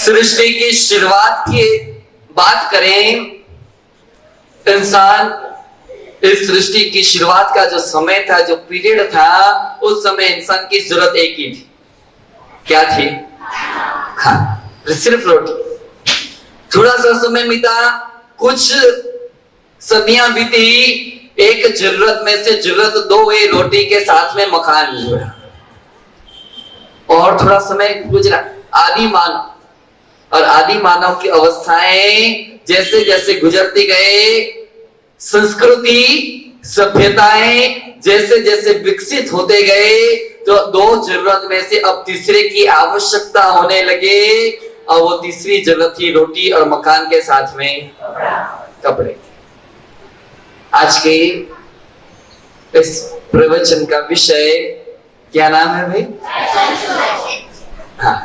सृष्टि की शुरुआत की बात करें, इंसान इस सृष्टि की शुरुआत का जो समय था, जो पीरियड था, उस समय इंसान की जरूरत एक ही थी। क्या थी? खाना, सिर्फ रोटी। थोड़ा सा समय बीता, कुछ सदियां बीती, एक जरूरत में से जरूरत दो हुई, रोटी के साथ में मकान जुड़ा। और थोड़ा समय गुजरा, आदि मानव, और आदि मानव की अवस्थाएं जैसे जैसे गुजरती गए, संस्कृति सभ्यताएं जैसे जैसे विकसित होते गए, तो दो जरूरत में से अब तीसरे की आवश्यकता होने लगे। और वो तीसरी जरूरत थी रोटी और मकान के साथ में कपड़े। आज के इस प्रवचन का विषय क्या नाम है भाई? हाँ,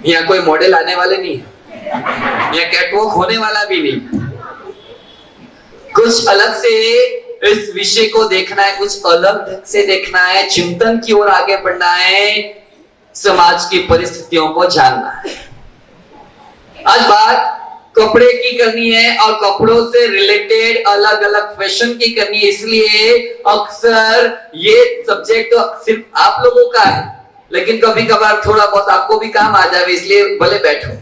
यहाँ कोई मॉडल आने वाले नहीं है, यहाँ कैटवॉक होने वाला भी नहीं। कुछ अलग से इस विषय को देखना है, कुछ अलग ढंग से देखना है, चिंतन की ओर आगे बढ़ना है, समाज की परिस्थितियों को जानना है। आज बात कपड़े की करनी है और कपड़ों से रिलेटेड अलग अलग फैशन की करनी है। इसलिए अक्सर ये सब्जेक्ट तो सिर्फ आप लोगों का है, लेकिन कभी कभार थोड़ा बहुत आपको भी काम आ जाए, इसलिए भले बैठो।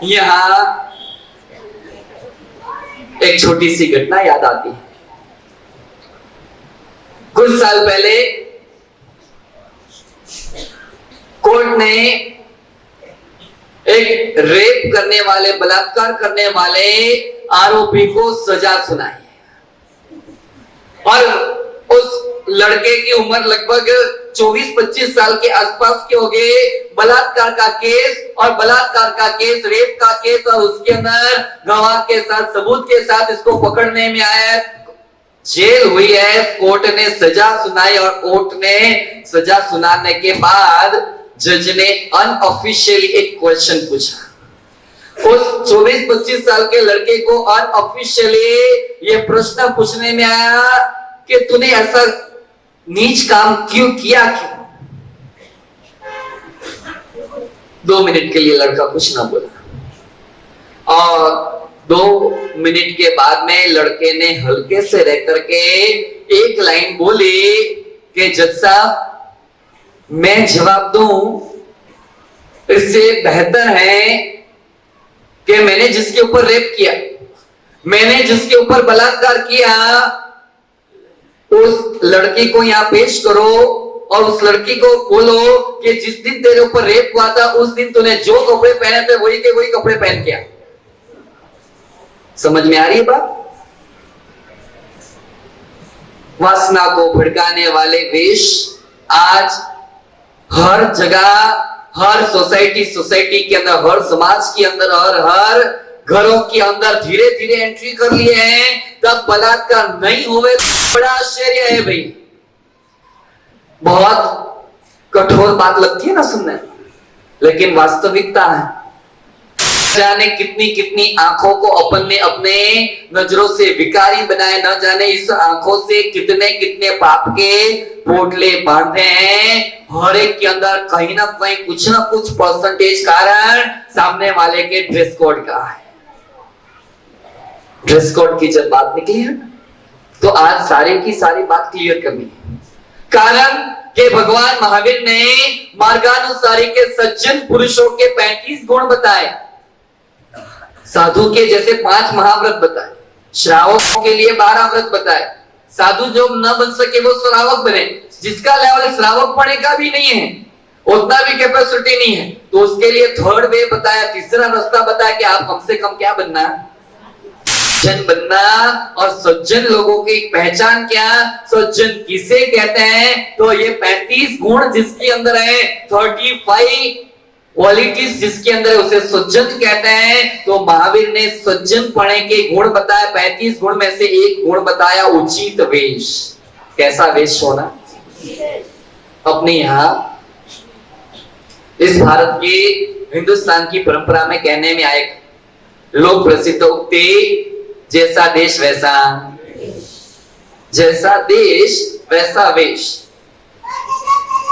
यहाँ एक छोटी सी घटना याद आती है। कुछ साल पहले कोर्ट ने एक रेप करने वाले, बलात्कार करने वाले आरोपी को सजा सुनाई और उस लड़के की उम्र लगभग 24-25 साल के आसपास की हो गई। बलात्कार का केस और बलात्कार का केस, रेप का केस, और उसके अंदर गवाह के साथ, सबूत के साथ इसको पकड़ने में आया, जेल हुई है। कोर्ट ने सजा सुनाई और कोर्ट ने सजा सुनाने के बाद जज ने अनऑफिशियली एक क्वेश्चन पूछा। उस 24-25 साल के लड़के को अनऑफिशियली ये प्रश्न पूछने में आया कि तूने ऐसा नीच काम क्यों किया? क्यों? 2 मिनट के लिए लड़का कुछ ना बोला और 2 मिनट के बाद में लड़के ने हल्के से रह करके एक लाइन बोली कि जज साहब, मैं जवाब दूं इससे बेहतर है कि मैंने जिसके ऊपर रेप किया, मैंने जिसके ऊपर बलात्कार किया, उस लड़की को यहां पेश करो और उस लड़की को बोलो कि जिस दिन तेरे ऊपर रेप हुआ था उस दिन तूने जो कपड़े पहने थे वही के वही कपड़े पहन के आ। समझ में आ रही है बात? वासना को भड़काने वाले वेश आज हर जगह, हर सोसाइटी के अंदर, हर समाज के अंदर और हर घरों के अंदर धीरे धीरे एंट्री कर लिए हैं। तब बलात्कार नहीं हुए तो बड़ा आश्चर्य है भाई। बहुत कठोर बात लगती है ना सुनने, लेकिन वास्तविकता है। जाने कितनी कितनी आंखों को अपन ने अपने नजरों से विकारी बनाए, न जाने इस आंखों से कितने कितने पाप के पोटले बांधे हैं। हर एक के अंदर कहीं ना कहीं कुछ ना कुछ परसेंटेज कारण सामने वाले के ड्रेस कोड का है। ड्रेस कोड की जब बात निकली है तो आज सारी की सारी बात क्लियर करनी है। कारण कि भगवान महावीर ने मार्गानुसारी के सज्जन पुरुषों के 35 गुण बताए, साधु के जैसे 5 महाव्रत बताए, श्रावकों के लिए 12 व्रत बताए। साधु जो न बन सके वो श्रावक बने, जिसका लेवल श्रावक पढ़ने का भी नहीं है, उतना भी कैपेसिटी नहीं है, तो उसके लिए 3rd वे बताया, तीसरा रास्ता बताया कि आप कम से कम क्या बनना, सज्जन बनना। और सज्जन लोगों की पहचान क्या, सज्जन किसे कहते हैं? तो ये 35 गुण जिसके अंदर है, 35 क्वालिटीज जिसके अंदर है, उसे सज्जन कहते हैं। तो महावीर ने सज्जन पढ़ने के गुण बताया, 35 गुण में से एक गुण बताया उचित वेश। कैसा वेश होना? अपने यहां इस भारत के, हिंदुस्तान की परंपरा में कहने में आए लोक प्रसिद्ध उक्ति, जैसा देश वैसा, जैसा देश वैसा वेश।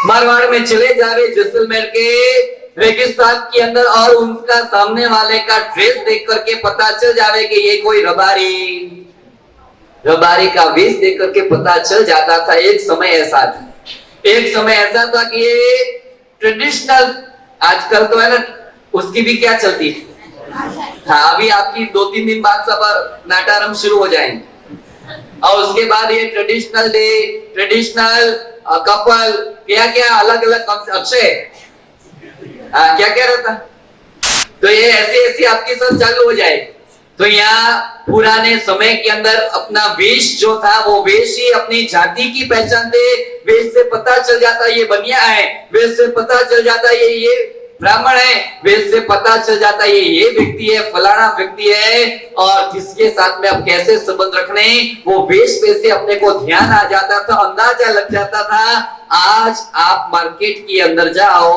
मारवाड़ में चले जावे, जैसलमेर के रेगिस्तान के अंदर और उनका सामने वाले का ड्रेस देख करके पता चल जावे कि ये कोई रबारी का वेश देख करके पता चल जाता था। एक समय ऐसा था कि ये ट्रेडिशनल, आजकल तो है ना, उसकी भी क्या चलती है। हाँ, अभी आपकी 2-3 दिन बाद सब नाटारंभ शुरू हो जाएंगे और उसके बाद ये ट्रेडिशनल डे, ट्रेडिशनल कपल, क्या अलग अलग अक्षय, क्या रहता। तो ये ऐसे आपकी सब चालू हो जाए। तो यहाँ पुराने समय के अंदर अपना वेश जो था वो वेश ही अपनी जाति की पहचान थे। वेश से पता चल जाता ये बनिया है, वेश से पता चल जाता ये ब्राह्मण है, वेश से पता चल जाता ये व्यक्ति है, फलाना व्यक्ति है, और किसके साथ में अब कैसे संबंध रखने, वो वेश पे से अपने को ध्यान आ जाता था, अंदाजा लग जाता था। आज आप मार्केट के अंदर जाओ,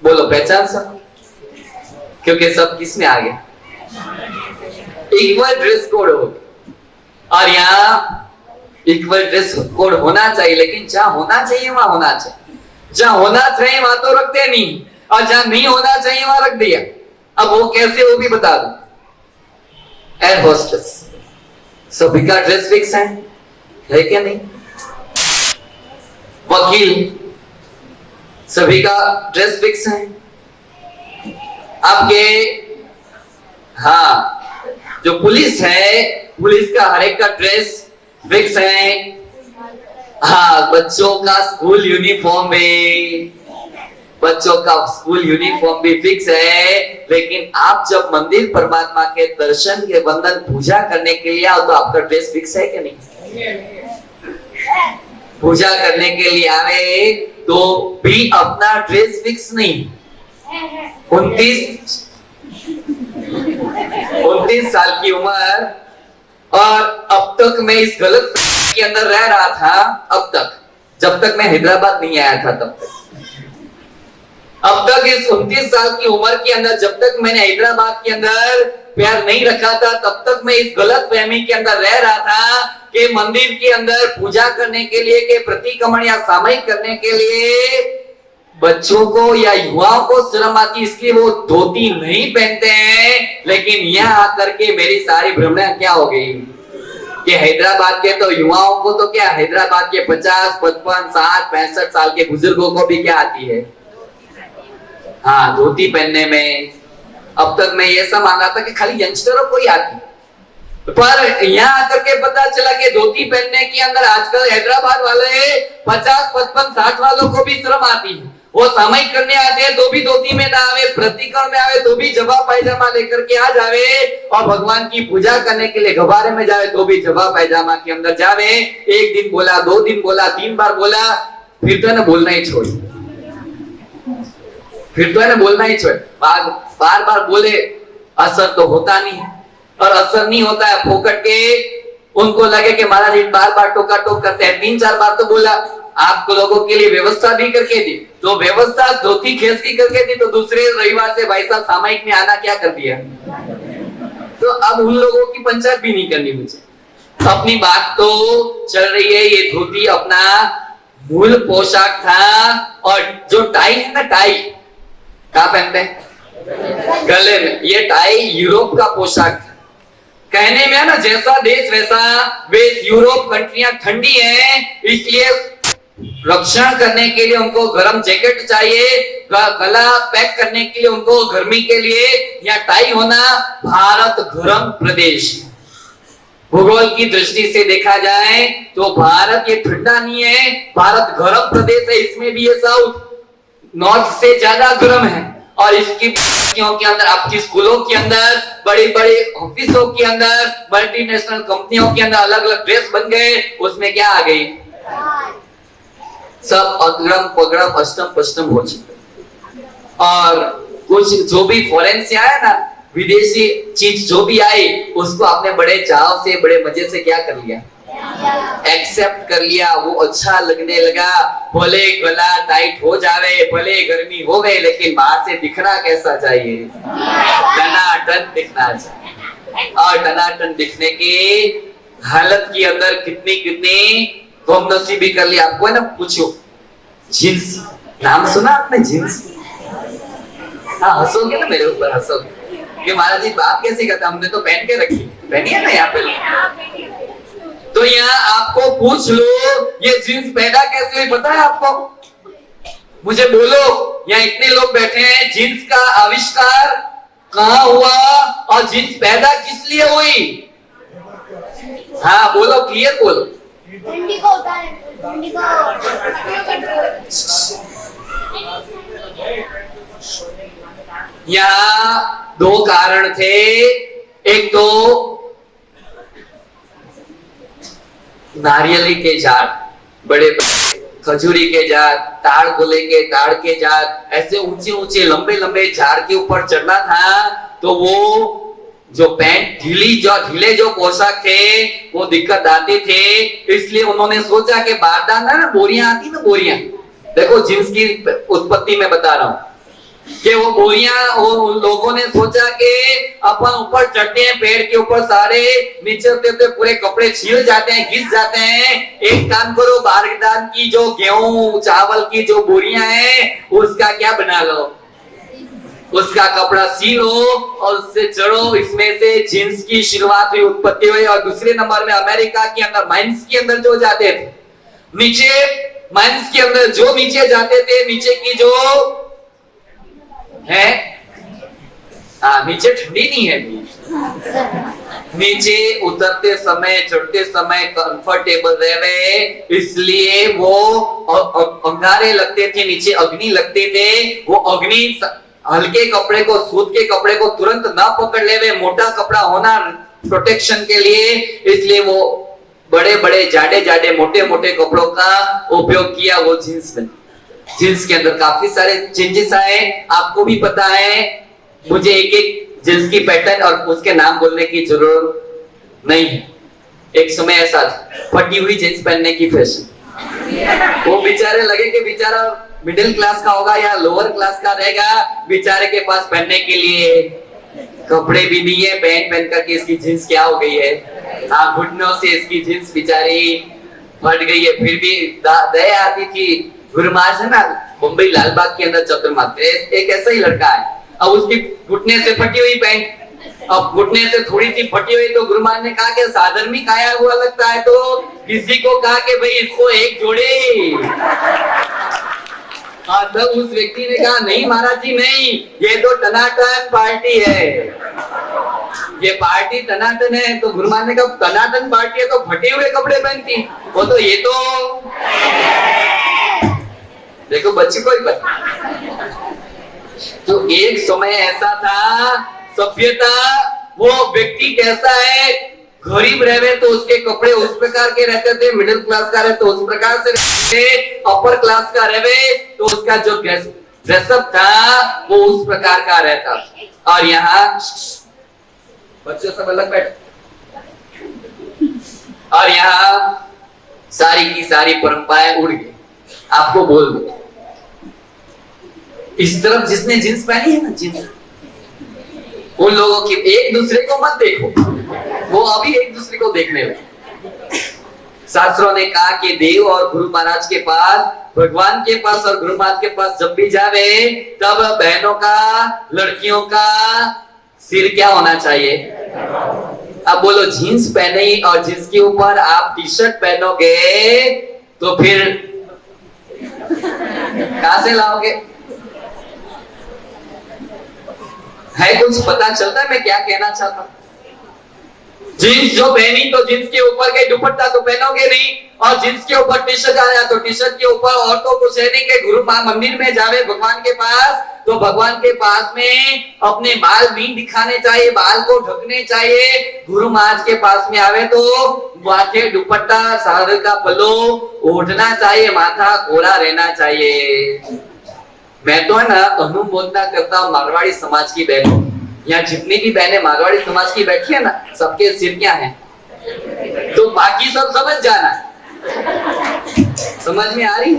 बोलो पहचान सब, क्योंकि सब किस में आ गए, इक्वल ड्रेस कोड हो। और यहाँ इक्वल ड्रेस कोड होना चाहिए, लेकिन जहां होना चाहिए वहां होना चाहिए, जहां होना चाहिए वहां तो रखते नहीं, और जहां नहीं होना चाहिए वहां रख दिया। अब वो कैसे, वो भी बता दो। एयर होस्टेस सभी का ड्रेस फिक्स है क्या नहीं? वकील सभी का ड्रेस फिक्स है। आपके हाँ, जो पुलिस है, पुलिस का हर एक का ड्रेस फिक्स है। हाँ, बच्चों का स्कूल यूनिफॉर्म भी फिक्स है। लेकिन आप जब मंदिर परमात्मा के दर्शन के बंधन पूजा करने के लिए आओ तो आपका ड्रेस फिक्स है कि नहीं? पूजा करने के लिए आवे तो भी अपना ड्रेस फिक्स नहीं। 29 साल की उम्र, और अब तक मैं इस गलत के अंदर रह रहा था। अब तक, जब तक मैं हैदराबाद नहीं आया था तब तक, अब तक इस 29 साल की उम्र के अंदर जब तक मैंने हैदराबाद के अंदर पैर नहीं रखा था, तब तक मैं इस गलत फहमी के अंदर रह रहा था कि मंदिर के अंदर पूजा करने के लिए, के प्रतिक्रमण या सामयिक करने के लिए बच्चों को या युवाओं को शर्म आती, इसलिए वो धोती नहीं पहनते हैं। लेकिन यहाँ आकर के मेरी सारी भ्रमणा क्या हो गई कि हैदराबाद के तो युवाओं को तो क्या, हैदराबाद के 50, 55, 60, 65 साल के बुजुर्गों को भी क्या आती है, हाँ, धोती पहनने में। अब तक मैं ये सब माना था कि खाली यंगस्टरों को ही आती, पर यहाँ आकर के पता चला कि धोती पहनने के अंदर आजकल हैदराबाद वाले 50, 55, 60 वालों को भी शर्म आती है। वो सामयिक करने आते हैं तो भी धोती में ना आवे, प्रतिक्रमण में आवे तो भी जबा पायजामा लेकर के आ जावे, और भगवान की पूजा करने के लिए गबारे में जावे तो भी जबा पायजामा के अंदर जावे। एक दिन बोला, 2 दिन बोला, 3 बार बोला, फिर तो है ना बोलना ही छोड़, बार बोले असर तो होता नहीं है, और असर नहीं होता है फोकट के। उनको लगे कि महाराज बार टोका टोक करते हैं। 3-4 बार तो बोला, आपको लोगों के लिए व्यवस्था भी करके दी, तो व्यवस्था धोती खेस की करके दी, तो दूसरे रविवार से भाई साहब सामयिक में आना क्या कर दिया। तो अब उन लोगों की पंचायत भी नहीं करनी मुझे, अपनी बात तो चल रही है। ये धोती अपना मूल पोशाक था, और जो टाई है ना, टाई कहाँ पहनते हैं, गले में, ये टाई यूरोप का पोशाक था। कहने में है ना, जैसा देश वैसा वेश। यूरोप कंट्रियां ठंडी है, इसलिए रक्षण करने के लिए उनको गर्म जैकेट चाहिए, गला पैक करने के लिए उनको गर्मी के लिए या टाई होना। भारत गर्म प्रदेश, भूगोल की दृष्टि से देखा जाए तो भारत ये ठंडा नहीं है, भारत गर्म प्रदेश है। इसमें भी ये साउथ नॉर्थ से ज्यादा गर्म है, और इसकी के अंदर, आपकी स्कूलों के अंदर, बड़ी बड़ी ऑफिसों के अंदर, मल्टीनेशनल कंपनियों के अंदर अलग अलग ड्रेस बन गए। उसमें क्या आ गई, सब अग्रम पगड़म अष्टम पश्चिम हो चुके। और कुछ जो भी फॉरेन से आया ना, विदेशी चीज जो भी आई, उसको आपने बड़े चाव से, बड़े मजे से क्या कर लिया, एक्सेप्ट कर लिया। वो अच्छा लगने लगा, भले गला टाइट हो जावे, भले गर्मी हो गए, लेकिन बाहर से दिखना कैसा चाहिए, टनाटन दिखना चाहिए। और टनाटन दिखने की हालत के अंदर कितनी कमनसीबी कर लिया। आपको है ना, पूछो जींस, नाम सुना आपने जींस? हाँ हंसोगे ना मेरे ऊपर, हंसोगे कि महाराज जी बात कैसे करता, हमने तो पहन के रखी, पहनिए ना यहाँ पे। तो यहाँ आपको पूछ लो ये जींस पैदा कैसे हुई, पता है आपको? मुझे बोलो, यहाँ इतने लोग बैठे हैं, जींस का आविष्कार कहाँ हुआ और जींस पैदा किस लिए हुई? हाँ बोलो, क्लियर बोलो। ठंडी को होता है, ठंडी को। यहाँ दो कारण थे, एक तो नारियली के झाड़, बड़े बड़े खजूरी के झाड़, ताड़ बोले के ताड़ के झाड़, ऐसे ऊंचे ऊंचे लंबे लंबे झाड़ के ऊपर चढ़ना था, तो वो जो पैंट ढीले जो पोशाक थे वो दिक्कत आती थे, इसलिए उन्होंने सोचा कि बारदान ना बोरियां आती ना, बोरियां, देखो जींस की उत्पत्ति में बता रहा हूं कि वो बोरियां, उन लोगों ने सोचा कि अपन ऊपर चढ़ते हैं पेड़ के ऊपर, सारे नीचे उतरते पूरे कपड़े छील जाते हैं, घिस जाते हैं, एक काम करो बारदान की जो गेहूं चावल की जो बोरियां हैं उसका क्या बना लो, उसका कपड़ा सीलो और उससे चढ़ो, इसमें से जींस की शुरुआत हुई, उत्पत्ति हुई। और दूसरे नंबर में अमेरिका के अंदर माइंस के अंदर जो जाते थे नीचे, माइंस के अंदर जो नीचे जाते थे, नीचे की जो है, नीचे ठंडी नहीं है, नीचे उतरते समय चढ़ते समय कंफर्टेबल रहे, इसलिए वो अंगारे लगते थे, नीचे अग्नि लगते थे, वो अग्नि हल्के कपड़े को, सूत के कपड़े को तुरंत ना पकड़ ले, मोटा कपड़ा होना प्रोटेक्शन के लिए, इसलिए वो बड़े बड़े जाडे जाडे मोटे मोटे कपड़ों का उपयोग किया वो जींस में। जींस के अंदर काफी सारे चेंजेस आए, आपको भी पता है, मुझे एक एक जींस की पैटर्न और उसके नाम बोलने की जरूरत नहीं है। एक समय ऐसा था फटी हुई जींस पहनने की फैशन, वो बेचारे लगे कि बेचारा मिडिल क्लास का होगा या लोअर क्लास का रहेगा, बेचारे के पास पहनने के लिए कपड़े भी नहीं है, पहन पहन करके इसकी जींस क्या हो गई है, हाँ घुटनों से इसकी जींस बेचारी फट गई है, फिर भी दया आती थी। गुरु महाराज है ना मुंबई लालबाग के अंदर चतुर्मास, एक ऐसा ही लड़का है, अब उसकी घुटने से फटी हुई पैंट, अब घुटने से थोड़ी सी फटी हुई, तो गुरु महाराज ने कहा कि साधर्मिक आया हुआ लगता है, तो किसी को कहा कि भाई इसको एक जोड़े। हाँ तब उस व्यक्ति ने कहा नहीं महाराज जी नहीं, ये तो टनाटन पार्टी है, ये पार्टी टनाटन है। तो गुरु महाराज ने कहा टनाटन पार्टी है तो फटे हुए कपड़े पहनती, वो तो ये तो देखो बच्चे को ही पता। तो एक समय ऐसा था, सभ्यता, वो व्यक्ति कैसा है, गरीब रहे तो उसके कपड़े उस प्रकार के रहते थे, मिडिल क्लास का रहे तो उस प्रकार से रहते, अपर क्लास का रहे तो उसका जो ड्रेसअप था वो उस प्रकार का रहता। और यहाँ बच्चों सब अलग बैठ, और यहाँ सारी की सारी परंपराएं उड़ गई। आपको बोल दो, इस तरफ जिसने जींस पहनी है ना, जींस, उन लोगों की एक दूसरे को मत देखो, वो अभी एक दूसरे को देखने लगे। शास्त्रों ने कहा कि देव और गुरु महाराज के पास, भगवान के पास और गुरु महाराज के पास जब भी जावे, तब बहनों का, लड़कियों का सिर क्या होना चाहिए? अब बोलो जीन्स पहने और जीन्स के ऊपर आप टी शर्ट पहनोगे तो फिर कहां से लाओगे? है कुछ पता चलता है मैं क्या कहना चाहता हूं? जीन्स जो पहनी तो जीन्स के ऊपर के दुपट्टा तो पहनोगे नहीं, और जीन्स के ऊपर टी शर्ट आया तो टी शर्ट के ऊपर, और तो कुछ है नहीं कि गुरु मंदिर में जावे भगवान के पास तो भगवान के पास में अपने बाल नहीं दिखाने चाहिए, बाल को ढकने चाहिए। गुरु महाराज के पास में आवे तो माथे दुपट्टा, सागर का पल्लो ओढ़ना चाहिए, माथा कोरा रहना चाहिए। मैं तो है ना अनुमोदना करता हूँ मारवाड़ी समाज की बहनों, यहाँ जितनी भी बहनें मारवाड़ी समाज की बैठी है ना, सबके सिर क्या है तो बाकी सब समझ जाना, समझ में आ रही,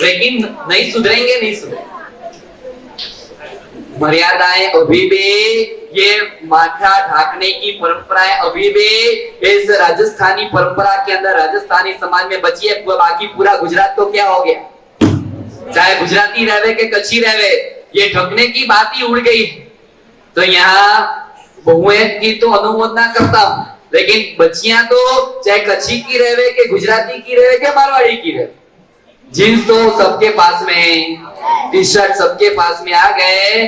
लेकिन नहीं सुधरेंगे, नहीं सुधरेंगे। मर्यादाएं अभी भी, ये माथा ढाकने की परंपराएं अभी भी इस राजस्थानी परंपरा के अंदर, राजस्थानी समाज में बची है। बाकी पूरा गुजरात तो क्या हो गया, चाहे गुजराती रहे के कच्छी रहे, ये ढकने की बात ही उड़ गई है। तो यहाँ बहुएं की तो अनुमोदना करता हूं, लेकिन बच्चियां तो चाहे कच्छी की रहे के गुजराती की रहे के मारवाड़ी की रहे, जींस तो सबके पास में, टी शर्ट सबके पास में आ गए।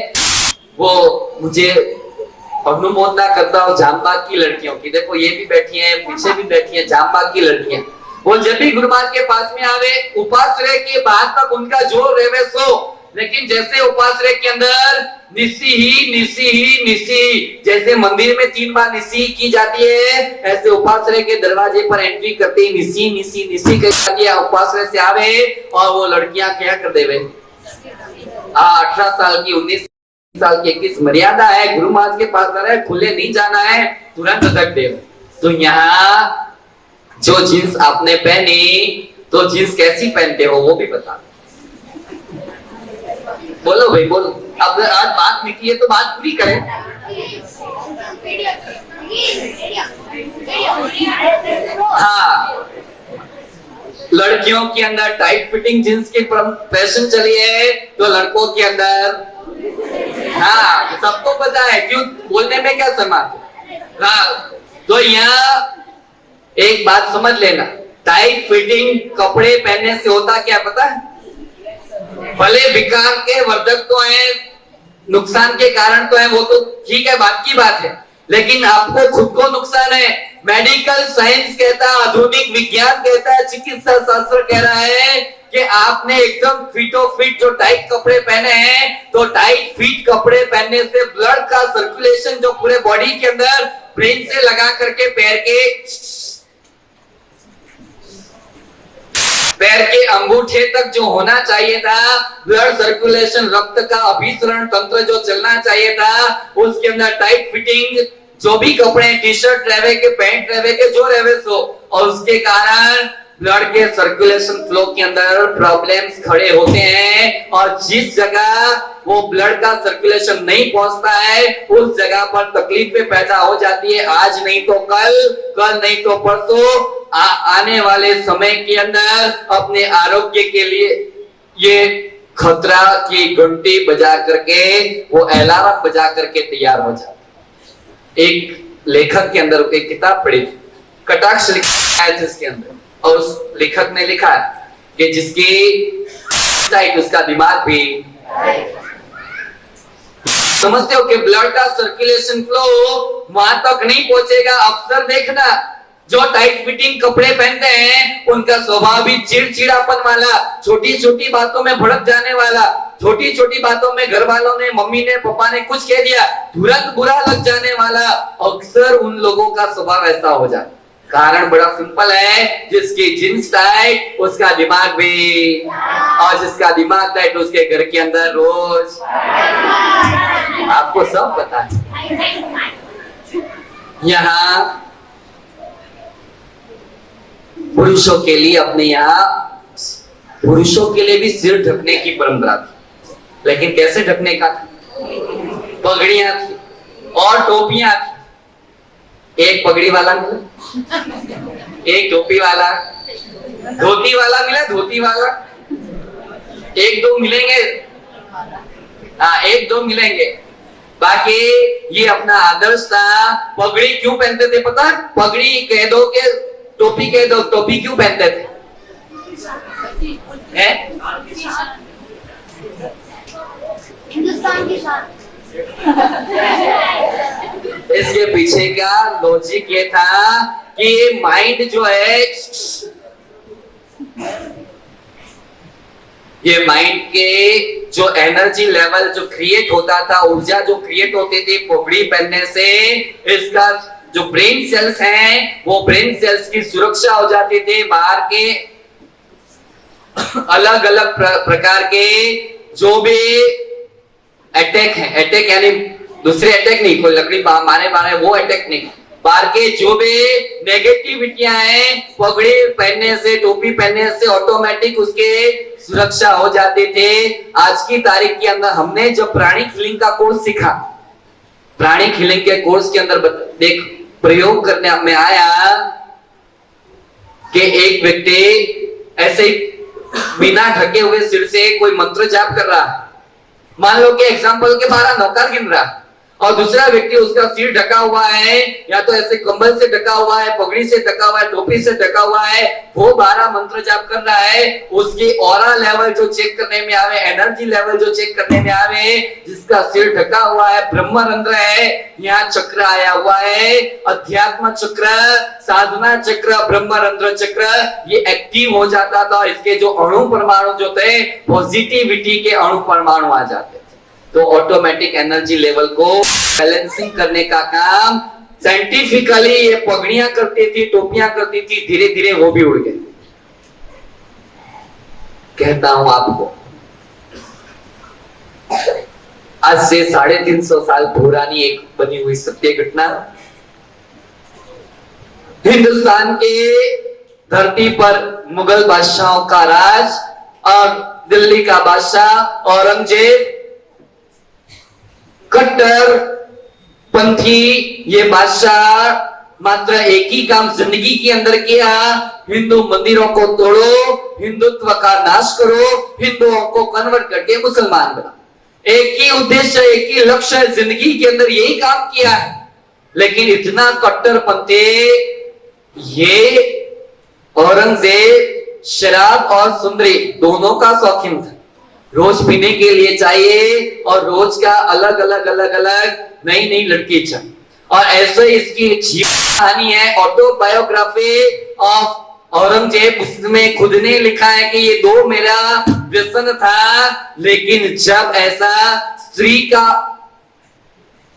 वो मुझे अनुमोदना करता हूँ जामबाग की लड़कियों की। देखो ये भी बैठी हैं, पीछे भी बैठी हैं, जामबाग की लड़कियां। वो जब भी गुरु महाराज के पास में आवे, उपाश्रय के बाद तक उनका जोर रहे सो, लेकिन जैसे उपाश्रय के अंदर निसी ही, जैसे मंदिर में 3 बार निसी की जाती है, ऐसे उपाश्रय के दरवाजे पर एंट्री करते ही निसी कही जाती है। उपाश्रय से आवे और वो लड़कियां क्या कर देवे, 18 साल की, 19 साल की, 21 मर्यादा है, गुरु महाराज के पास आ रहा है, खुले नहीं जाना है, तुरंत धक दे। तो यहाँ जो जींस आपने पहनी, तो जींस कैसी पहनते हो वो भी बता। बोलो भाई बोलो, अब आज बात निकली है तो बात पूरी करें। हाँ, लड़कियों के अंदर टाइट फिटिंग जींस की फैशन चली है, तो लड़कों के अंदर, हाँ सबको पता है, क्यों बोलने में क्या समाज। हाँ, तो यहाँ एक बात समझ लेना, टाइट फिटिंग कपड़े पहनने से होता क्या पता है? भले विकार के वर्धक तो है, नुकसान के कारण तो है, वो तो ठीक है, बात की बात है, लेकिन आपको खुद को नुकसान है। मेडिकल साइंस कहता है, आधुनिक विज्ञान कहता है, चिकित्सा शास्त्र कह रहा है कि आपने एकदम फिटो फिट जो टाइट कपड़े पहने हैं, तो टाइट फिट कपड़े पहनने से ब्लड का सर्कुलेशन जो पूरे बॉडी के अंदर ब्रेन से लगा करके पैर के अंगूठे तक जो होना चाहिए था, ब्लड सर्कुलेशन, रक्त का अभिसरण तंत्र जो चलना चाहिए था, उसके अंदर टाइट फिटिंग जो भी कपड़े, टी शर्ट रहे के, पैंट रहे के, जो रहे सो, और उसके कारण ब्लड के सर्कुलेशन फ्लो के अंदर प्रॉब्लम्स खड़े होते हैं। और जिस जगह वो ब्लड का सर्कुलेशन नहीं पहुंचता है, उस जगह पर तकलीफें पैदा हो जाती है। आज नहीं तो कल नहीं तो परसों, आने वाले समय के अंदर अपने आरोग्य के लिए ये खतरा की घंटी बजा करके, वो अलार्म बजा करके तैयार हो जाता। एक लेखक के अंदर एक किताब पढ़ी थी, कटाक्ष लिखा है जिसके अंदर, और उस लेखक ने लिखा कि जिसकी टाइट उसका दिमाग भी। समझते हो कि ब्लड का सर्कुलेशन फ्लो वहां तक नहीं पहुंचेगा। अक्सर देखना जो टाइट फिटिंग कपड़े पहनते हैं, उनका स्वभाव भी चिड़चिड़ापन वाला, छोटी छोटी बातों में भड़क जाने वाला, छोटी छोटी बातों में घर वालों ने, मम्मी ने, पापा ने कुछ कह दिया, तुरंत बुरा लग जाने वाला। अक्सर उन लोगों का स्वभाव ऐसा हो जाता। कारण बड़ा सिंपल है, जिसकी जींस टाइट उसका दिमाग भी, और जिसका दिमाग टाइट उसके घर के अंदर रोज। आपको सब पता है। यहाँ पुरुषों के लिए, अपने यहाँ पुरुषों के लिए भी सिर ढकने की परंपरा थी, लेकिन कैसे ढकने का था? पगड़ियां थी और टोपियां थी। एक पगड़ी वाला मिला, एक टोपी वाला, धोती वाला मिला, धोती वाला, एक दो मिलेंगे, हाँ एक दो मिलेंगे। बाकी ये अपना आदर्श था। पगड़ी क्यों पहनते थे पता? पगड़ी कह दो के टोपी कह दो, टोपी क्यों पहनते थे? हिंदुस्तान की शान। इसके पीछे का लॉजिक ये था कि माइंड जो है, ये माइंड के जो एनर्जी लेवल जो क्रिएट होता था, ऊर्जा जो क्रिएट होती थी पगड़ी पहनने से, इसका जो ब्रेन सेल्स हैं, वो ब्रेन सेल्स की सुरक्षा हो जाती थी। बाहर के अलग अलग प्रकार के जो भी अटैक है, अटैक यानी दूसरे अटैक नहीं, कोई लकड़ी मारे वो अटैक नहीं, बाहर के जो भी नेगेटिविटियां हैं, पगड़ी पहनने से, टोपी पहनने से ऑटोमेटिक उसके सुरक्षा हो जाते थे। आज की तारीख के अंदर हमने जब प्राणी हीलिंग का कोर्स सीखा, प्राणी हीलिंग के कोर्स के अंदर देख प्रयोग करने में आया कि एक व्यक्ति ऐसे बिना ढके हुए सिर से कोई मंत्र जाप कर रहा है, मान लो कि एग्जाम्पल के 12 नौकर गिन रहा और दूसरा व्यक्ति उसका सिर ढका हुआ है, या तो ऐसे कंबल से ढका हुआ है, पगड़ी से ढका हुआ है, टोपी से ढका हुआ है, वो 12 मंत्र जाप कर रहा है। उसकी ऑरा लेवल जो चेक करने में आवे, एनर्जी लेवल जो चेक करने में आवे, जिसका सिर ढका हुआ है, ब्रह्मरंध्र है, यहाँ चक्र आया हुआ है, अध्यात्म चक्र, साधना चक्र, ब्रह्मरंध्र चक्र, ये एक्टिव हो जाता था। इसके जो अणु परमाणु जो थे, पॉजिटिविटी के अणु परमाणु आ जाते थे। तो ऑटोमेटिक एनर्जी लेवल को बैलेंसिंग करने का काम साइंटिफिकली ये पगड़ियां करती थी, टोपियां करती थी, धीरे धीरे वो भी उड़ गए। कहता हूं आपको, आज से 350 साल पुरानी एक बनी हुई सत्य घटना, हिंदुस्तान के धरती पर मुगल बादशाहों का राज और दिल्ली का बादशाह औरंगजेब कट्टर पंथी, ये बादशाह मात्र एक ही काम जिंदगी के अंदर किया, हिंदू मंदिरों को तोड़ो, हिंदुत्व का नाश करो, हिंदुओं को कन्वर्ट करके मुसलमान बना। एक ही उद्देश्य, एक ही लक्ष्य, जिंदगी के अंदर यही काम किया है। लेकिन इतना कट्टरपंथी ये औरंगजेब शराब और सुंदरी दोनों का शौकीन था। रोज पीने के लिए चाहिए और रोज का अलग अलग नई नई लड़की चाहिए। और ऐसे इसकी जीवन कहानी है, ऑटोबायोग्राफी ऑफ औरंगजेब। उसमें खुद ने लिखा है कि ये दो मेरा व्यसन था, लेकिन जब ऐसा स्त्री का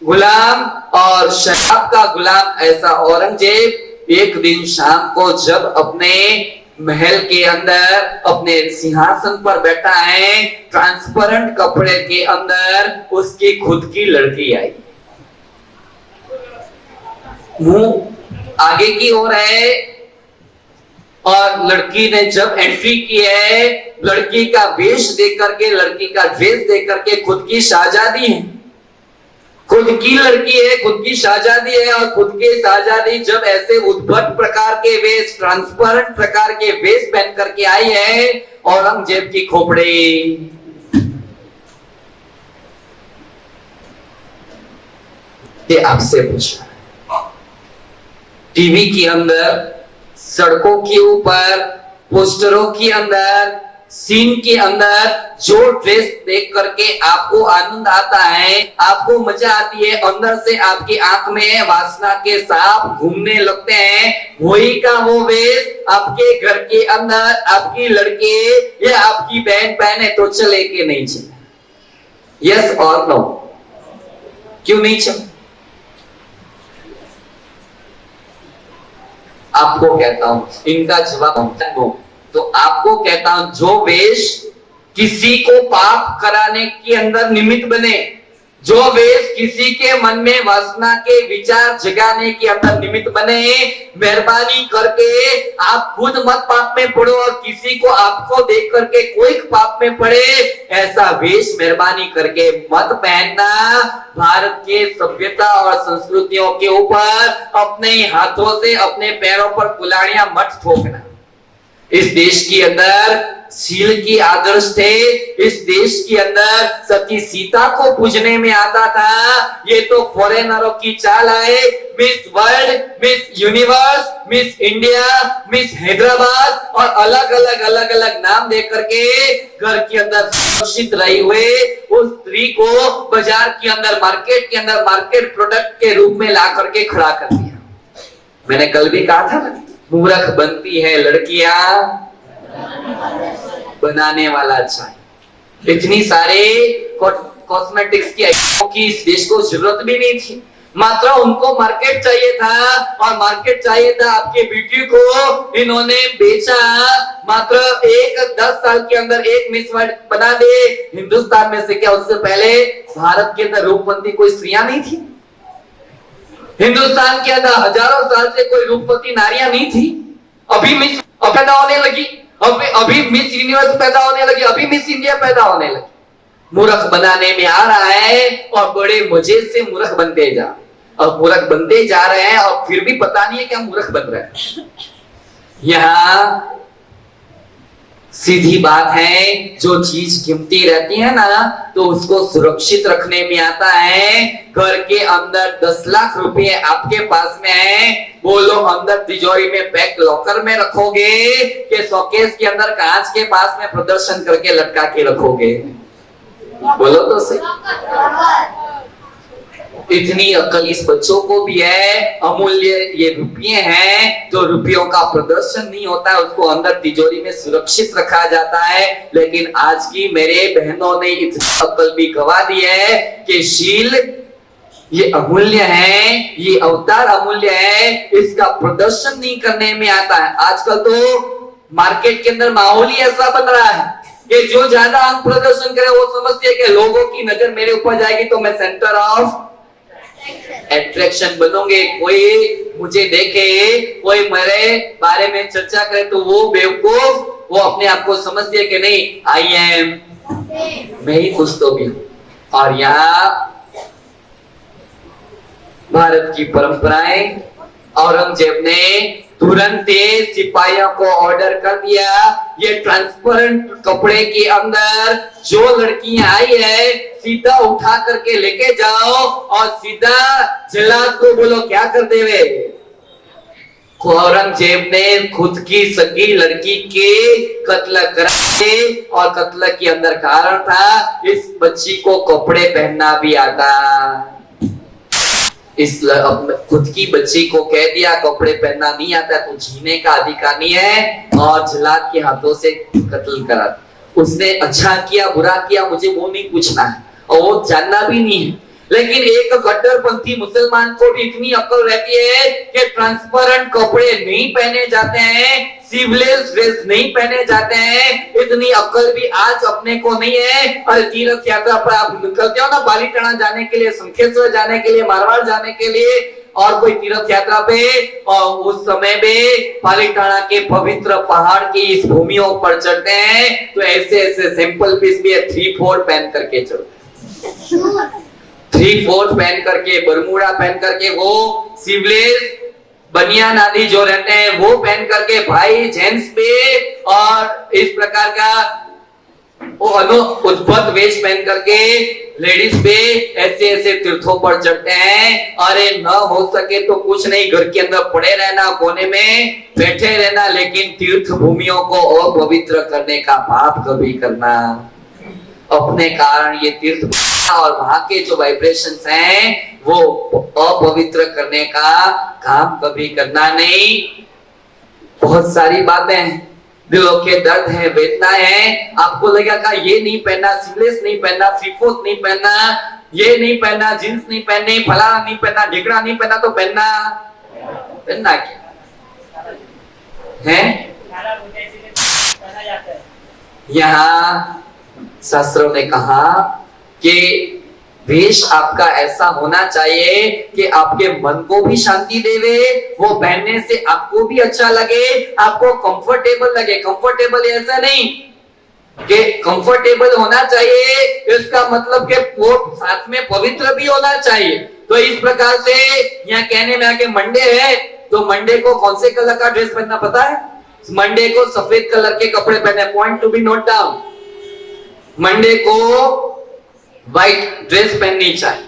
गुलाम और शराब का गुलाम ऐसा औरंगजेब एक दिन शाम को जब अपने महल के अंदर अपने सिंहासन पर बैठा है, ट्रांसपेरेंट कपड़े के अंदर उसकी खुद की लड़की आई। मुंह आगे की ओर है और लड़की ने जब एंट्री की है, लड़की का वेश देख करके, लड़की का ड्रेस देख करके, खुद की शाहजादी है, खुद की लड़की है, खुद की शाहजादी है, और खुद के शाहजादी जब ऐसे उद्भट प्रकार के वेश, ट्रांसपेरेंट प्रकार के वेश पहन करके आई है, औरंगजेब की खोपड़ी ये आपसे पूछा, टीवी के अंदर, सड़कों के ऊपर, पोस्टरों के अंदर, सीन के अंदर जो ड्रेस देख करके आपको आनंद आता है, आपको मजा आती है, अंदर से आपकी आंख में वासना के सांप घूमने लगते हैं, वही का वो वेश आपके घर के अंदर आपकी लड़की या आपकी बहन पहने तो चले कि नहीं चले? यस और नो? क्यों नहीं चले? आपको कहता हूं इनका जवाब नो। तो आपको कहता हूं, जो वेश किसी को पाप कराने के अंदर निमित्त बने, जो वेश किसी के मन में वासना के विचार जगाने के अंदर निमित्त बने, मेहरबानी करके आप खुद मत पाप में पड़ो और किसी को आपको देख करके कोई पाप में पड़े, ऐसा वेश मेहरबानी करके मत पहनना। भारत के सभ्यता और संस्कृतियों के ऊपर अपने हाथों से अपने पैरों पर कुल्हाड़ियां मत ठोकना। इस देश के अंदर शील की आदर्श थे, इस देश के अंदर सती सीता को पूजने में आता था। ये तो फॉरेनरों की चाल है, miss world, miss universe, miss India, miss Hyderabad और अलग अलग नाम दे करके घर के अंदर सुरक्षित रही हुए उस स्त्री को बाजार के अंदर, मार्केट के अंदर मार्केट प्रोडक्ट के रूप में ला करके खड़ा कर दिया। मैंने कल भी कहा था ना, मूर्ख बनती है लड़कियां, बनाने वाला अच्छा है। इतनी सारे कॉस्मेटिक्स की आइटमों की इस देश को जरूरत भी नहीं थी, मात्र उनको मार्केट चाहिए था और मार्केट चाहिए था आपके ब्यूटी को। इन्होंने बेचा, मात्र 10 साल के अंदर एक मिस वर्ल्ड बना दे। हिंदुस्तान में से क्या उससे पहले भारत के अंदर रूपवती कोई स्त्रियां नहीं थी? हिंदुस्तान के अंदर हजारों साल से कोई रूपवती नारियां नहीं थी? अभी मिस पैदा होने लगी, अभी मिस यूनिवर्स पैदा होने लगी, अभी मिस इंडिया पैदा होने लगी। मूर्ख बनाने में आ रहा है और बड़े मजे से मूर्ख बनते जा, और मूर्ख बनते जा रहे हैं और फिर भी पता नहीं है क्या मूर्ख बन रहे हैं। यहाँ सीधी बात है, जो चीज कीमती रहती है ना तो उसको सुरक्षित रखने में आता है। घर के अंदर 10 लाख रुपए आपके पास में है, वो लोग अंदर तिजोरी में पैक लॉकर में रखोगे कि शोकेस के अंदर कांच के पास में प्रदर्शन करके लटका के रखोगे? बोलो तो सही। इतनी अकल इस बच्चों को भी है। अमूल्य ये रुपये हैं, तो रुपयों का प्रदर्शन नहीं होता है, उसको अंदर तिजोरी में सुरक्षित रखा जाता है। लेकिन आज की मेरे बहनों ने इतनी अकल भी गवा दी है कि शील ये अमूल्य है, ये अवतार अमूल्य है, इसका प्रदर्शन नहीं करने में आता है। आजकल तो मार्केट के अंदर माहौल ही ऐसा बन रहा है कि जो ज्यादा अंग प्रदर्शन करे वो समझते हैं कि लोगों की नजर मेरे ऊपर जाएगी तो मैं सेंटर ऑफ अट्रैक्शन बनोगे। कोई मुझे देखे, कोई मेरे बारे में चर्चा करे तो वो बेवकूफ, वो अपने आप को समझती है कि नहीं आई एम, मैं ही कुछ तो भी हूं। और यहाँ भारत की परंपराएं, औरंगजेब ने तुरंत सिपाहियों को ऑर्डर कर दिया, ये ट्रांसपेरेंट कपड़े के अंदर जो लड़कियां आई है सीधा उठा करके लेके जाओ और सीधा जल्लाद को बोलो क्या कर देवे। औरंगजेब ने खुद की सगी लड़की के कत्ल कराए और कत्ल के अंदर कारण था इस बच्ची को कपड़े पहनना भी आता। इस खुद की बच्ची को कह दिया कपड़े पहनना नहीं आता तो जीने का अधिकार नहीं है और जल्लाद के हाथों से कत्ल करा। उसने अच्छा किया बुरा किया मुझे वो नहीं पूछना है और वो जानना भी नहीं है। लेकिन एक कट्टरपंथी मुसलमान को भी इतनी अकल रहती है कि ट्रांसपेरेंट कपड़े नहीं पहने जाते हैं, सिवलेस ड्रेस नहीं पहने जाते हैं। इतनी अकल भी आज अपने को नहीं है। और तीर्थ यात्रा पर आप निकलते हो ना, बालीटाना जाने के लिए, शंखेश्वर जाने के लिए, मारवाड़ जाने के लिए और कोई तीर्थ यात्रा पे, और उस समय में पालीताना के पवित्र पहाड़ की इस भूमियों पर चढ़ते हैं तो ऐसे ऐसे सिंपल पीस भी 3/4 पहन करके चढ़ते, 3/4 पहन करके, बरमूडा पहन करके, वो सिवलेस बनियान आदि जो रहते हैं वो पहन करके भाई जेंट्स पे, और इस प्रकार का वो उद्भट वेश पहन करके लेडीज पे ऐसे ऐसे तीर्थों पर चढ़ते हैं। अरे न हो सके तो कुछ नहीं, घर के अंदर पड़े रहना, कोने में बैठे रहना, लेकिन तीर्थ भूमियों को अपवित्र करने का पाप कभी करना अपने कारण ये तीर्थ और वहां के जो वाइब्रेशंस हैं वो अपवित्र करने का काम कभी करना नहीं। बहुत सारी बातें, दिलों के दर्द है, वेदना है। आपको लगेगा का ये नहीं पहनना, सिवलेस नहीं पहनना, 3/4 नहीं पहनना, ये नहीं पहनना, जींस नहीं पहननी, फलाना नहीं पहनना, ढिकड़ा नहीं पहनना, तो पहनना क्या है? यहाँ शास्त्रों ने कहा कि वेश आपका ऐसा होना चाहिए कि आपके मन को भी शांति देवे, वो पहनने से आपको भी अच्छा लगे, आपको कंफर्टेबल लगे। कंफर्टेबल ऐसा नहीं कि कंफर्टेबल होना चाहिए, इसका मतलब कि वो साथ में पवित्र भी होना चाहिए। तो इस प्रकार से यहाँ कहने में आके मंडे है तो मंडे को कौन से कलर का ड्रेस पहनना पता है? मंडे को सफेद कलर के कपड़े पहने। Point to be note down, Monday को व्हाइट ड्रेस पहननी चाहिए।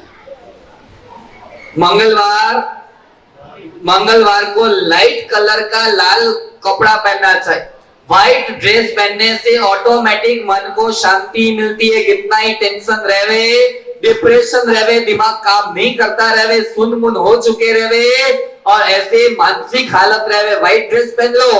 मंगलवार को लाइट कलर का लाल कपड़ा पहनना चाहिए। व्हाइट ड्रेस पहनने से ऑटोमेटिक मन को शांति मिलती है। कितना ही टेंशन रहे, डिप्रेशन रहे, दिमाग काम नहीं करता रहे, सुन मुन हो चुके रहे और ऐसे मानसिक हालत रहे, व्हाइट ड्रेस पहन लो।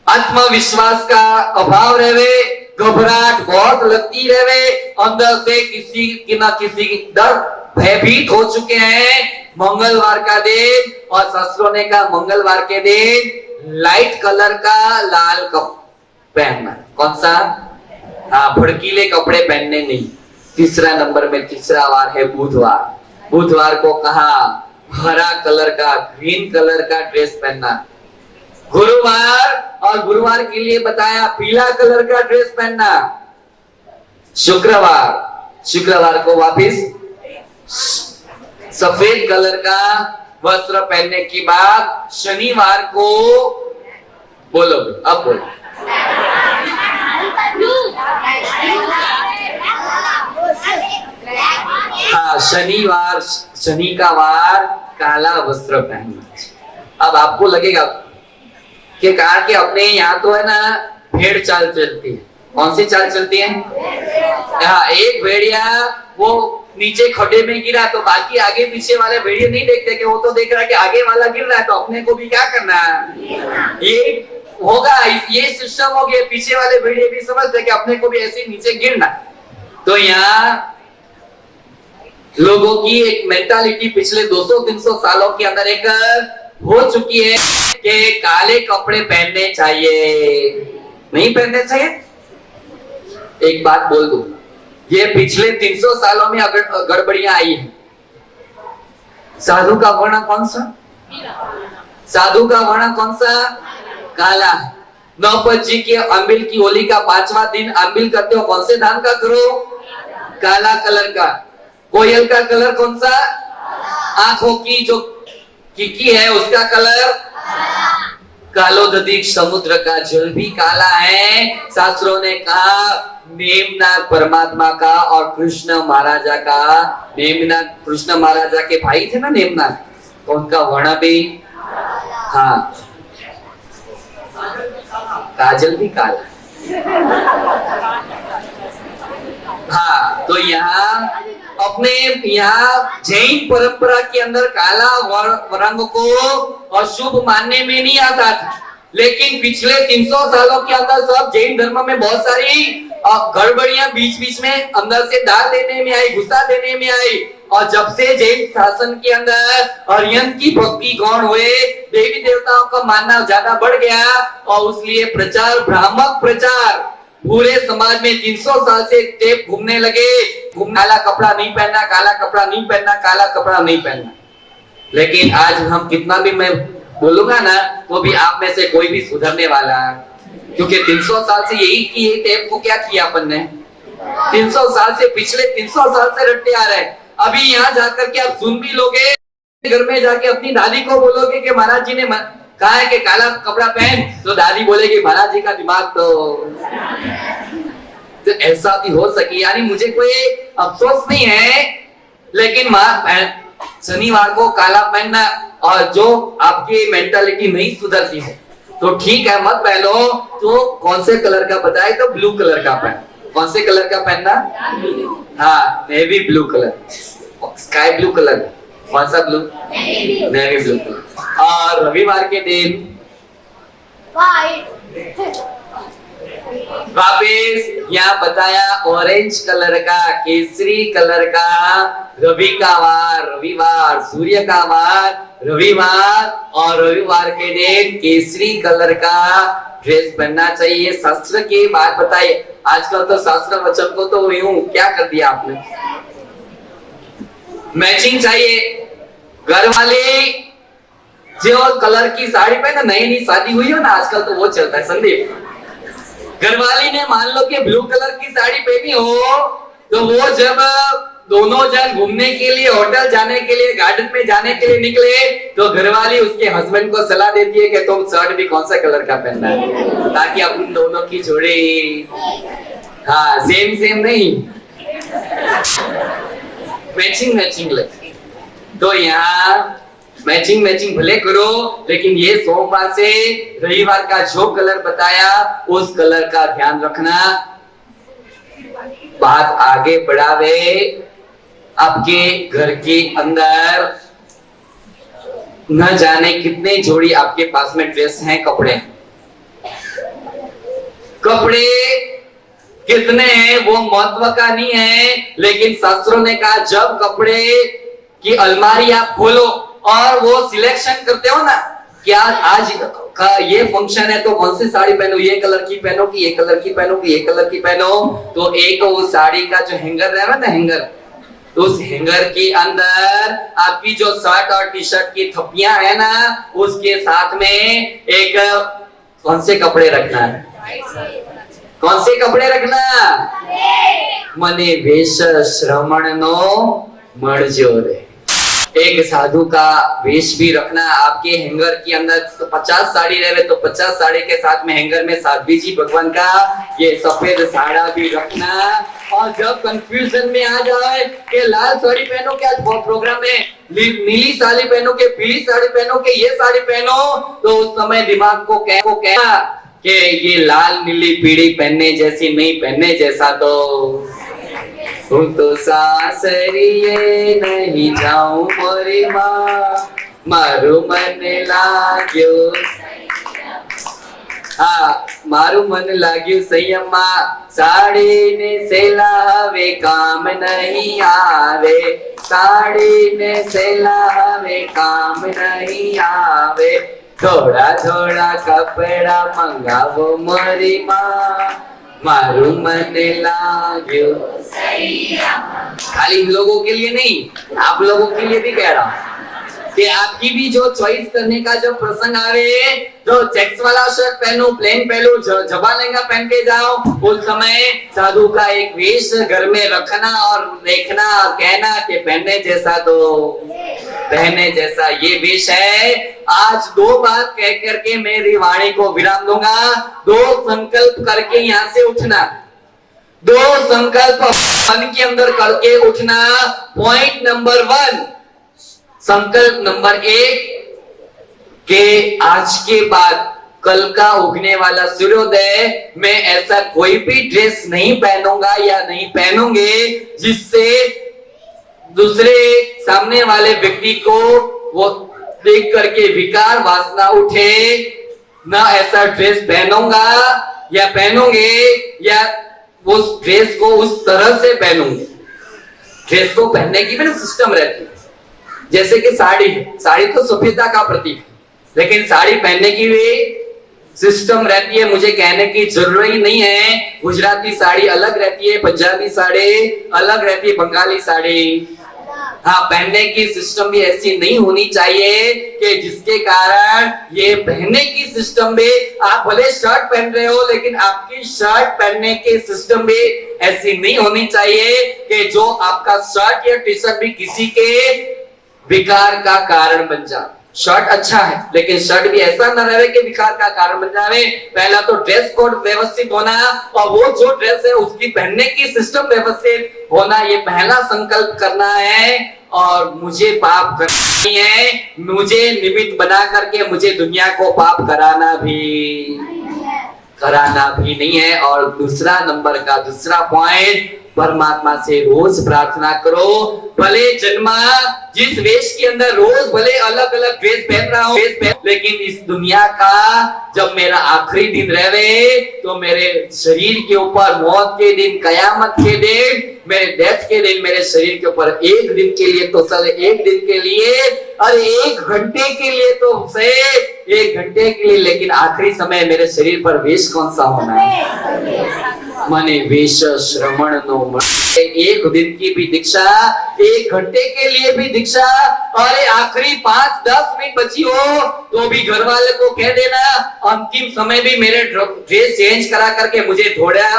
आत्मविश्वास का अभाव रहे, घबराहट बहुत लगती रहे, अंदर से किसी की ना किसी डर भयभीत हो चुके हैं। मंगलवार का दिन, और शास्त्रों ने कहा मंगलवार के दिन लाइट कलर का लाल पहनना। कौन सा? हाँ, भड़कीले कपड़े पहनने नहीं। तीसरा नंबर में तीसरा वार है बुधवार। बुधवार को कहा हरा कलर का, ग्रीन कलर का ड्रेस पहनना। गुरुवार के लिए बताया पीला कलर का ड्रेस पहनना। शुक्रवार को वापिस सफेद कलर का वस्त्र पहनने के बाद शनिवार को बोलो, अब बोलो, शनिवार, शनि का वार, काला वस्त्र पहनना। अब आपको लगेगा कि कार के अपने यहाँ तो है ना भेड़ चाल चलती है। कौन सी चाल चलती है? हाँ, एक भेड़िया वो नीचे खड्डे में गिरा तो बाकी आगे पीछे वाले भेड़िए नहीं देखते कि वो तो देख रहा है कि आगे वाला गिर रहा है तो अपने को भी क्या करना है, ये होगा। ये सिस्टम हो गया, पीछे वाले भेड़िए भी समझते कि अपने को भी ऐसे नीचे गिरना। तो यहाँ लोगों की एक मेंटालिटी पिछले 200-300 सालों के अंदर एक हो चुकी है कि काले कपड़े पहनने चाहिए, नहीं पहनने चाहिए। एक बात बोल दूं, ये पिछले 300 सालों में अगर गड़बड़ियां आई है। साधु का वर्ण कौन सा? साधु का वर्ण कौन सा? काला। नौपत जी के अम्बिल की होली का 5वां दिन अम्बिल करते हो, कौन से धान का करो? काला कलर का। कोयल का कलर कौन सा? आंखों की जो किकी है उसका कलर कालोदधिक। समुद्र का जल भी काला है। शास्त्रों ने कहा नेमनाथ परमात्मा का और कृष्ण महाराजा का, नेमनाथ कृष्ण महाराजा के भाई थे ना नेमनाथ, तो उनका वर्ण भी, हाँ, काजल भी काला। हाँ, तो यहाँ अपने यहाँ जैन परंपरा के अंदर काला रंग को अशुभ मानने में नहीं आता था, लेकिन पिछले 300 सालों के अंदर सब जैन धर्म में बहुत सारी गड़बड़ियां बीच बीच में अंदर से डाल देने में आई, घुसा देने में आई। और जब से जैन शासन के अंदर अरियन की भक्ति गौण हुए, देवी देवताओं का मानना ज्यादा बढ़ गया और उसलिए प्रचार, भ्रामक प्रचार पूरे समाज में 300 साल से टेप घूमने लगे। काला कपड़ा नहीं पहनना, काला कपड़ा नहीं पहनना, काला कपड़ा नहीं पहनना। लेकिन आज हम कितना भी मैं बोलूंगा ना तो भी आप में से कोई भी सुधरने वाला, क्योंकि 300 साल से यही की, ये टेप को क्या किया अपन ने? 300 साल से, पिछले 300 साल से रटते आ रहे हैं। अभी यहाँ जाकर के आप सुन भी लोगे, घर में जाके अपनी दादी को बोलोगे कि महाराज जी ने कहा है कि काला कपड़ा पहन, तो दादी बोलेगी महाराज जी का दिमाग तो ऐसा भी हो सके। यानी मुझे कोई अफसोस नहीं है, लेकिन शनिवार को काला पहनना, और जो आपकी मेंटालिटी नहीं सुधरती है तो ठीक है मत पहनो। तो कौन से कलर का बताए? तो ब्लू कलर का पहन। कौन से कलर का पहनना? हाँ, navy blue colour, sky blue colour. कौन सा ब्लू? Navy blue colour. और रविवार के दिन वापिस यहाँ बताया ऑरेंज कलर का, केसरी कलर का, रवि का वार, रविवार, सूर्य का वार रविवार, और रविवार के दिन केसरी कलर का ड्रेस पहनना चाहिए। शास्त्र की बात बताइए। आजकल तो शास्त्र वचन को तो यूं क्या कर दिया आपने, मैचिंग चाहिए। घर वाले जो कलर की साड़ी पहने, नई नई शादी हुई हो ना आजकल तो वो चलता है संदीप। घरवाली ने मान लो कि ब्लू कलर की साड़ी पहनी हो, तो वो जब दोनों जन घूमने के लिए, होटल जाने के लिए, गार्डन में जाने के लिए निकले, तो घरवाली उसके हस्बैंड को सलाह देती है कि तुम शर्ट भी कौन सा कलर का पहनना है, ताकि अपन दोनों की जोड़ी, हाँ, सेम सेम नहीं, मैचिंग मैचिंग लगे। तो यहाँ मैचिंग मैचिंग भले करो, लेकिन ये सोमवार से रविवार का जो कलर बताया उस कलर का ध्यान रखना। बात आगे बढ़ावे, आपके घर के अंदर न जाने कितने जोड़ी आपके पास में ड्रेस हैं, कपड़े कपड़े कितने हैं वो महत्व का नहीं है, लेकिन शास्त्रों ने कहा जब कपड़े की अलमारी आप खोलो और वो सिलेक्शन करते हो ना, क्या आज का ये फंक्शन है तो कौन सी साड़ी पहनो, ये कलर की पहनो कि ये कलर की पहनो कि ये कलर की पहनो, तो एक वो साड़ी का जो हैंगर है ना, हैंगर, तो उस हैंगर के अंदर आपकी जो शर्ट और टी शर्ट की थप्पियां है ना, उसके साथ में एक कौन से कपड़े रखना है, कौन से कपड़े रखना, मने वेश श्रवण नो मळजो रे। एक साधु का वेश भी रखना, आपके हैंगर के अंदर 50 साड़ी रहे तो 50 साड़ी के साथ में हैंगर में साध्वी जी भगवान का ये सफेद साड़ा भी रखना। और जब कंफ्यूजन में आ जाए कि लाल साड़ी पहनो क्या प्रोग्राम है, नीली साड़ी पहनो के पीली साड़ी पहनो के ये साड़ी पहनो, तो उस समय दिमाग को कहना कि ये लाल नीली पीली पहनने जैसी नहीं, पहनने जैसा तो सासरिये नहीं जाऊं मोरी माँ, मारू मन लाग्यो मारू मन लाग्યું સંયમમાં, સાડીને સેલા હવે કામ નહીં આવે, સાડીને સેલા હવે કામ નહીં આવે, થોડા થોડા કપડા મંગાવો મારી માં, मारू मन लाग्यो। खाली इन लोगों के लिए नहीं, आप लोगों के लिए भी कह रहा हूं कि आपकी भी जो चॉइस करने का जो प्रसंग आवे, जो चेक्स वाला शर्ट पहनो, प्लेन पहनो, जबा लहंगा पहन के जाओ, उस समय साधु का एक वेश घर में रखना और देखना और कहना कि पहनने जैसा तो पहने जैसा ये वेश है। आज दो बात कह करके मेरी वाणी को विराम दूंगा। दो संकल्प करके यहाँ से उठना, दो संकल्प मन के अंदर करके उठना। पॉइंट नंबर 1, संकल्प नंबर 1 के आज के बाद कल का उगने वाला सूर्योदय मैं ऐसा कोई भी ड्रेस नहीं पहनूंगा या नहीं पहनूंगे जिससे दूसरे सामने वाले व्यक्ति को वो देख करके विकार वासना उठे। ना ऐसा ड्रेस पहनूंगा या पहनूंगे या उस ड्रेस को उस तरह से पहनूंगे। ड्रेस को पहनने की भी ना सिस्टम रहती है, जैसे कि साड़ी तो सभ्यता का प्रतीक है, लेकिन साड़ी पहनने की भी सिस्टम रहती है। मुझे कहने की जरूरत ही नहीं है, गुजराती साड़ी अलग रहती है, पंजाबी साड़ी अलग रहती है, बंगाली साड़ी। हाँ, पहनने की सिस्टम भी ऐसी नहीं होनी चाहिए कि जिसके कारण ये पहनने की सिस्टम भी, आप भले शर्ट पहन रहे हो लेकिन आपकी शर्ट पहनने की सिस्टम भी ऐसी नहीं होनी चाहिए कि जो आपका शर्ट या टी शर्ट भी किसी के विकार का कारण बन जाए। शर्ट अच्छा है लेकिन शर्ट भी ऐसा न रहे कि विकार का कारण बन जाए। पहला तो ड्रेस कोड व्यवस्थित होना और वो जो ड्रेस है उसकी पहनने की सिस्टम व्यवस्थित होना, ये पहला संकल्प करना है। और मुझे पाप करना नहीं है, मुझे निमित्त बना करके मुझे दुनिया को पाप कराना भी नहीं है। और दूसरा नंबर का दूसरा पॉइंट, परमात्मा से रोज प्रार्थना करो। भले जन्मा जिस वेश के अंदर रोज भले अलग अलग ड्रेस पहन रहा हूं, लेकिन इस दुनिया का जब मेरा आखिरी दिन रहे तो मेरे शरीर के ऊपर मौत के दिन, कयामत के दिन, मेरे डेथ के दिन मेरे शरीर के ऊपर एक दिन के लिए तो सर, एक दिन के लिए अरे 1 घंटे के लिए तो सही, 1 घंटे के लिए, लेकिन आखिरी समय मेरे शरीर पर वेश कौन सा होना है? मने वेश श्रवण नो मळे। 1 दिन की भी दीक्षा, 1 घंटे के लिए भी दीक्षा, और आखिरी 5-10 मिनट बची हो तो भी घर वाले को कह देना, अंतिम समय भी मेरे ड्रेस चेंज करा करके मुझे थोड़ा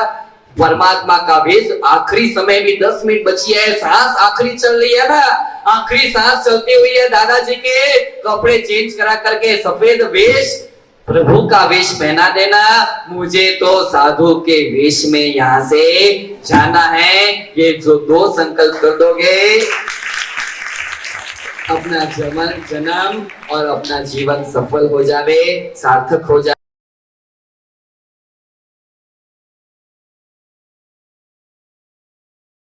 परमात्मा का वेश। आखिरी समय भी 10 मिनट बची है, सांस आखिरी चल रही है ना, आखिरी सांस चलती हुई है, दादाजी के कपड़े चेंज करा करके सफेद वेश, प्रभु का वेश पहना देना। मुझे तो साधु के वेश में यहाँ से जाना है। ये जो 2 संकल्प कर दोगे, अपना जन्म और अपना जीवन सफल हो जावे, सार्थक हो जावे।